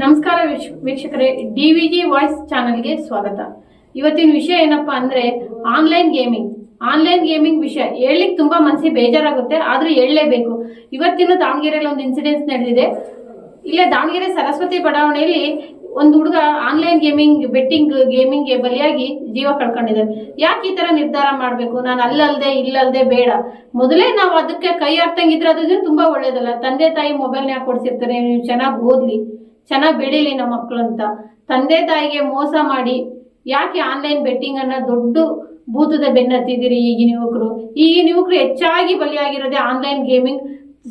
ನಮಸ್ಕಾರ ವೀಕ್ಷಕರೇ, ಡಿವಿಜಿ ವಾಯ್ಸ್ ಚಾನೆಲ್ಗೆ ಸ್ವಾಗತ. ಇವತ್ತಿನ ವಿಷಯ ಏನಪ್ಪಾ ಅಂದ್ರೆ ಆನ್ಲೈನ್ ಗೇಮಿಂಗ್ ವಿಷಯ ಹೇಳಲಿಕ್ಕೆ ತುಂಬಾ ಮನಸ್ಸಿಗೆ ಬೇಜಾರಾಗುತ್ತೆ, ಆದ್ರೂ ಹೇಳಲೇಬೇಕು. ಇವತ್ತಿನ ದಾವಣಗೆರೆಯಲ್ಲಿ ಒಂದು ಇನ್ಸಿಡೆನ್ಸ್ ನಡೆದಿದೆ. ಇಲ್ಲೇ ದಾವಣಗೆರೆ ಸರಸ್ವತಿ ಬಡಾವಣೆಯಲ್ಲಿ ಒಂದು ಹುಡುಗ ಆನ್ಲೈನ್ ಬೆಟ್ಟಿಂಗ್ ಗೇಮಿಂಗ್ಗೆ ಬಲಿಯಾಗಿ ಜೀವ ಕಳ್ಕೊಂಡಿದ್ದಾನೆ. ಯಾಕೆ ಈ ತರ ನಿರ್ಧಾರ ಮಾಡ್ಬೇಕು? ನಾನು ಅಲ್ಲಲ್ದೆ ಇಲ್ಲಲ್ದೆ ಬೇಡ, ಮೊದಲೇ ನಾವು ಅದಕ್ಕೆ ಕೈ ಹಾಕ್ತಂಗಿದ್ರೆ ಅದ್ರ ತುಂಬಾ ಒಳ್ಳೇದಲ್ಲ. ತಂದೆ ತಾಯಿ ಮೊಬೈಲ್ನ ಯಾಕೆ ಕೊಡ್ಸಿರ್ತಾರೆ? ನೀವು ಚೆನ್ನಾಗಿ ಓದ್ಲಿ, ಚೆನ್ನಾಗಿ ಬೆಳೀಲಿ ನಮ್ಮ ಮಕ್ಕಳು ಅಂತ ತಂದೆ ತಾಯಿಗೆ ಮೋಸ ಮಾಡಿ ಯಾಕೆ ಆನ್ಲೈನ್ ಬೆಟ್ಟಿಂಗ್ ಅನ್ನ ದೊಡ್ಡ ಭೂತದ ಬೆನ್ನತ್ತಿದ್ದೀರಿ? ಈಗಿನ ಯುವಕರು ಹೆಚ್ಚಾಗಿ ಬಲಿಯಾಗಿರೋದೇ ಆನ್ಲೈನ್ ಗೇಮಿಂಗ್.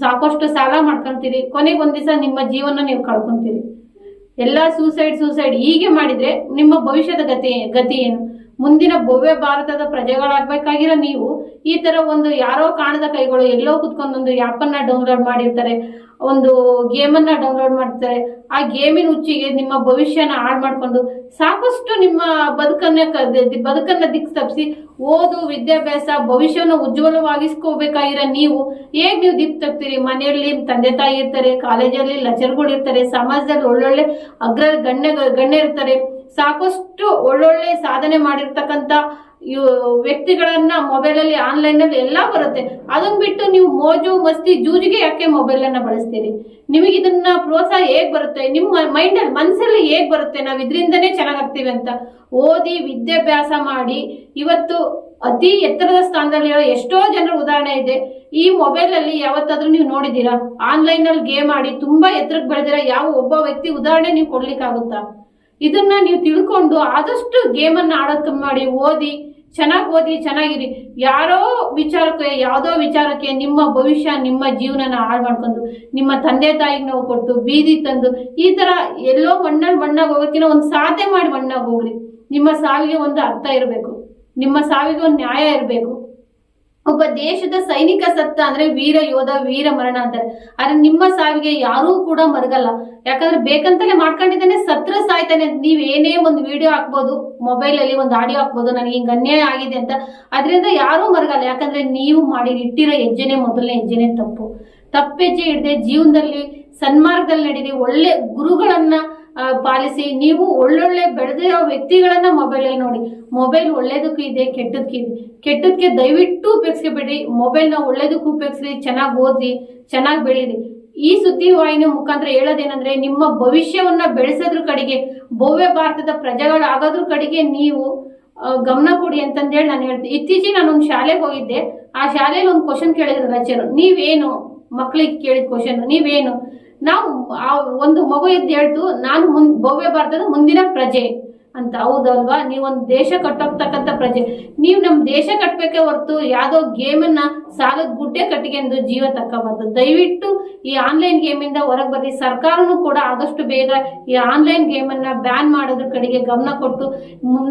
ಸಾಕಷ್ಟು ಸಾಲ ಮಾಡ್ಕೊಂತೀರಿ, ಕೊನೆಗೆ ಒಂದ್ ದಿವಸ ನಿಮ್ಮ ಜೀವನ ನೀವು ಕಳ್ಕೊಂತೀರಿ. ಎಲ್ಲ ಸೂಸೈಡ್ ಹೀಗೆ ಮಾಡಿದ್ರೆ ನಿಮ್ಮ ಭವಿಷ್ಯದ ಗತಿ ಏನು? ಮುಂದಿನ ಭವ್ಯ ಭಾರತದ ಪ್ರಜೆಗಳಾಗಬೇಕಾಗಿರೋ ನೀವು ಈ ತರ ಒಂದು ಯಾರೋ ಕಾಣದ ಕೈಗಳು ಎಲ್ಲೋ ಕುತ್ಕೊಂಡು ಒಂದು ಆ್ಯಪ್ ಅನ್ನ ಡೌನ್ಲೋಡ್ ಮಾಡಿರ್ತಾರೆ, ಒಂದು ಗೇಮ್ ಅನ್ನ ಡೌನ್ಲೋಡ್ ಮಾಡ್ತಾರೆ. ಆ ಗೇಮಿನ ಹುಚ್ಚಿಗೆ ನಿಮ್ಮ ಭವಿಷ್ಯನ ಹಾಳು ಮಾಡ್ಕೊಂಡು ಸಾಕಷ್ಟು ನಿಮ್ಮ ಬದುಕನ್ನ ದಿಕ್ಕು ತಪ್ಪಿಸಿ ಓದು, ವಿದ್ಯಾಭ್ಯಾಸ, ಭವಿಷ್ಯವನ್ನು ಉಜ್ವಲವಾಗಿಸ್ಕೋಬೇಕಾಗಿರೋ ನೀವು ಹೇಗ್ ನೀವು ದಿಕ್ಕು ತಪ್ತೀರಿ? ಮನೆಯಲ್ಲಿ ತಂದೆ ತಾಯಿ ಇರ್ತಾರೆ, ಕಾಲೇಜಲ್ಲಿ ಲೆಕ್ಚರ್ಗಳು ಇರ್ತಾರೆ, ಸಮಾಜದಲ್ಲಿ ಒಳ್ಳೊಳ್ಳೆ ಗಣ್ಯ ಇರ್ತಾರೆ, ಸಾಕಷ್ಟು ಒಳ್ಳೊಳ್ಳೆ ಸಾಧನೆ ಮಾಡಿರ್ತಕ್ಕಂಥ ವ್ಯಕ್ತಿಗಳನ್ನ ಮೊಬೈಲ್ ಅಲ್ಲಿ, ಆನ್ಲೈನ್ ಅಲ್ಲಿ ಎಲ್ಲಾ ಬರುತ್ತೆ. ಅದನ್ನ ಬಿಟ್ಟು ನೀವು ಮೋಜು ಮಸ್ತಿ ಜೂಜಿಗೆ ಯಾಕೆ ಮೊಬೈಲ್ ಅನ್ನ ಬಳಸ್ತೀರಿ? ನಿಮಗೆ ಇದನ್ನ ಪ್ರೋತ್ಸಾಹ ಹೇಗ್ ಬರುತ್ತೆ? ನಿಮ್ಮ ಮನಸ್ಸಲ್ಲಿ ಹೇಗ್ ಬರುತ್ತೆ ನಾವು ಇದರಿಂದನೇ ಚೆನ್ನಾಗಾಗ್ತೀವಿ ಅಂತ? ಓದಿ ವಿದ್ಯಾಭ್ಯಾಸ ಮಾಡಿ ಇವತ್ತು ಅತಿ ಎತ್ತರದ ಸ್ಥಾನದಲ್ಲಿ ಎಷ್ಟೋ ಜನರ ಉದಾಹರಣೆ ಇದೆ. ಈ ಮೊಬೈಲ್ ಅಲ್ಲಿ ಯಾವತ್ತಾದ್ರೂ ನೀವು ನೋಡಿದೀರಾ? ಆನ್ಲೈನ್ ಅಲ್ಲಿ ಗೇಮ್ ಆಡಿ ತುಂಬಾ ಎತ್ತರಕ್ಕೆ ಬೆಳೆದಿರ ಯಾವ ಒಬ್ಬ ವ್ಯಕ್ತಿ ಉದಾಹರಣೆ ನೀವು ಕೊಡ್ಲಿಕ್ಕಾಗುತ್ತಾ? ಇದನ್ನ ನೀವು ತಿಳ್ಕೊಂಡು ಆದಷ್ಟು ಗೇಮ್ ಅನ್ನ ಆಡೋದ್ ಕಮ್ಮಿ ಮಾಡಿ, ಓದಿ ಚೆನ್ನಾಗಿರಿ. ಯಾವ್ದೋ ವಿಚಾರಕ್ಕೆ ನಿಮ್ಮ ಭವಿಷ್ಯ, ನಿಮ್ಮ ಜೀವನನ ಹಾಳು ಮಾಡ್ಕೊಂಡು ನಿಮ್ಮ ತಂದೆ ತಾಯಿಗೆ ನಾವು ಕೊಟ್ಟು ಬೀದಿ ತಂದು ಈ ತರ ಎಲ್ಲೋ ಮಣ್ಣಾಗಿ ಹೋಗೋಕಿನ ಒಂದು ಸಾಧನೆ ಮಾಡಿ ಮಣ್ಣಾಗಿ ಹೋಗ್ರಿ. ನಿಮ್ಮ ಸಾವಿಗೆ ಒಂದು ಅರ್ಥ ಇರಬೇಕು, ನಿಮ್ಮ ಸಾವಿಗೆ ಒಂದು ನ್ಯಾಯ ಇರಬೇಕು. ಒಬ್ಬ ದೇಶದ ಸೈನಿಕ ಸತ್ತ ಅಂದ್ರೆ ವೀರ ಯೋಧ, ವೀರ ಮರಣ ಅಂತಾರೆ. ಆದ್ರೆ ನಿಮ್ಮ ಸಾವಿಗೆ ಯಾರೂ ಕೂಡ ಮರಗಲ್ಲ. ಯಾಕಂದ್ರೆ ಬೇಕಂತಲೇ ಮಾಡ್ಕೊಂಡಿದ್ದಾನೆ, ಸತ್ರ ಸಾಯ್ತಾನೆ. ನೀವ್ ಏನೇ ಒಂದು ವಿಡಿಯೋ ಹಾಕ್ಬೋದು, ಮೊಬೈಲ್ ಅಲ್ಲಿ ಒಂದು ಆಡಿಯೋ ಹಾಕ್ಬೋದು, ನನಗೆ ಹಿಂಗ ಅನ್ಯಾಯ ಆಗಿದೆ ಅಂತ, ಅದರಿಂದ ಯಾರೂ ಮರಗಲ್ಲ. ಯಾಕಂದ್ರೆ ನೀವು ಇಟ್ಟಿರೋ ಹೆಜ್ಜೆನೆ ಮೊದಲನೇ ಹೆಜ್ಜೆನೆ ತಪ್ಪೆಜ್ಜೆ ಹಿಡ್ದೆ ಜೀವನದಲ್ಲಿ ಸನ್ಮಾರ್ಗದಲ್ಲಿ ನಡೀರಿ. ಒಳ್ಳೆ ಗುರುಗಳನ್ನ ಪಾಲಿಸಿ, ನೀವು ಒಳ್ಳೊಳ್ಳೆ ಬೆಳೆದಿರೋ ವ್ಯಕ್ತಿಗಳನ್ನ ಮೊಬೈಲ್ ಅಲ್ಲಿ ನೋಡಿ. ಮೊಬೈಲ್ ಒಳ್ಳೇದಕ್ಕೂ ಇದೆ, ಕೆಟ್ಟದಕ್ಕೆ ದಯವಿಟ್ಟು ಉಪಯೋಗಿಸ್ಕೊಬೇಡಿ. ಮೊಬೈಲ್ನ ಒಳ್ಳೇದಕ್ಕೂ ಉಪಯೋಗಿಸ್ರಿ, ಚೆನ್ನಾಗಿ ಓದ್ರಿ, ಚೆನ್ನಾಗಿ ಬೆಳೀರಿ. ಈ ಸುದ್ದಿವಾಹಿನಿ ಮುಖಾಂತರ ಹೇಳೋದೇನಂದ್ರೆ ನಿಮ್ಮ ಭವಿಷ್ಯವನ್ನ ಬೆಳೆಸೋದ್ರ ಕಡೆಗೆ, ಭವ್ಯ ಭಾರತದ ಪ್ರಜೆಗಳಾಗೋದ್ರ ಕಡೆಗೆ ನೀವು ಗಮನ ಕೊಡಿ ಅಂತಂದೇಳಿ ನಾನು ಹೇಳ್ತೀನಿ. ಇತ್ತೀಚೆಗೆ ನಾನೊಂದು ಶಾಲೆಗೆ ಹೋಗಿದ್ದೆ. ಆ ಶಾಲೆಯಲ್ಲಿ ಒಂದು ಕ್ವಶನ್ ಕೇಳಿದ್ರು ಲೆಕ್ಚರ್. ನೀವೇನು ಮಕ್ಕಳಿಗೆ ಕೇಳಿದ ಕ್ವಶನ್, ನೀವೇನು? ನಾವು ಒಂದು ಮಗು ಎದ್ದು ಹೇಳ್ತು, ನಾನು ಭವ್ಯ ಭಾರತದ ಮುಂದಿನ ಪ್ರಜೆ ಅಂತ. ಹೌದಲ್ವಾ? ನೀವೊಂದು ದೇಶ ಕಟ್ಟೋಗ್ತಕ್ಕಂಥ ಪ್ರಜೆ. ನೀವು ನಮ್ಮ ದೇಶ ಕಟ್ಟಬೇಕೆ ಹೊರತು ಯಾವ್ದೋ ಗೇಮನ್ನ ಸಾಲದ ಗುಡ್ಡೆ ಕಟ್ಟಿಗೆಂದು ಜೀವ ತಕ್ಕಬಾರ್ದು. ದಯವಿಟ್ಟು ಈ ಆನ್ಲೈನ್ ಗೇಮಿಂದ ಹೊರಗೆ ಬರ್ರಿ. ಸರ್ಕಾರನು ಕೂಡ ಆದಷ್ಟು ಬೇಗ ಈ ಆನ್ಲೈನ್ ಗೇಮನ್ನ ಬ್ಯಾನ್ ಮಾಡೋದ್ರ ಕಡೆಗೆ ಗಮನ ಕೊಟ್ಟು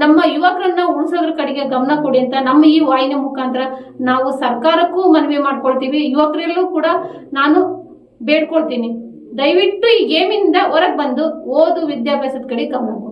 ನಮ್ಮ ಯುವಕರನ್ನ ಉಳಿಸೋದ್ರ ಕಡೆಗೆ ಗಮನ ಕೊಡಿ ಅಂತ ನಮ್ಮ ಈ ವಾಹಿನಿ ಮುಖಾಂತರ ನಾವು ಸರ್ಕಾರಕ್ಕೂ ಮನವಿ ಮಾಡ್ಕೊಳ್ತೀವಿ. ಯುವಕರಲ್ಲೂ ಕೂಡ ನಾನು ಬೇಡ್ಕೊಳ್ತೀನಿ, ದಯವಿಟ್ಟು ಈ ಗೇಮಿಂದ ಹೊರಗೆ ಬಂದು ಓದು, ವಿದ್ಯಾಭ್ಯಾಸದ ಕಡೆ ಗಮನ ಕೊಡಿ.